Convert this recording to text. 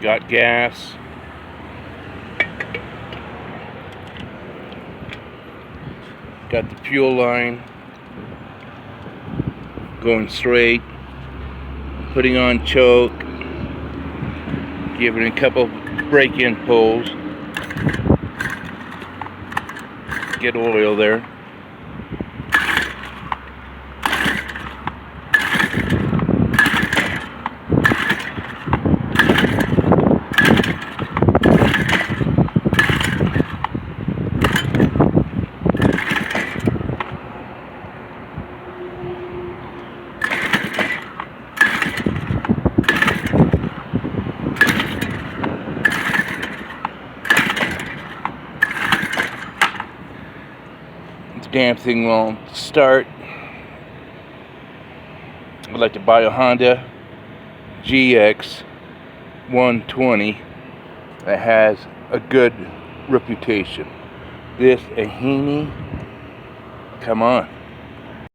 Got gas. Got the fuel line going straight. Putting on choke. Giving it a couple break-in pulls. Get oil there. Damn thing won't start. I'd like to buy a Honda GX 120 that has a good reputation. This a Hiniy, come on.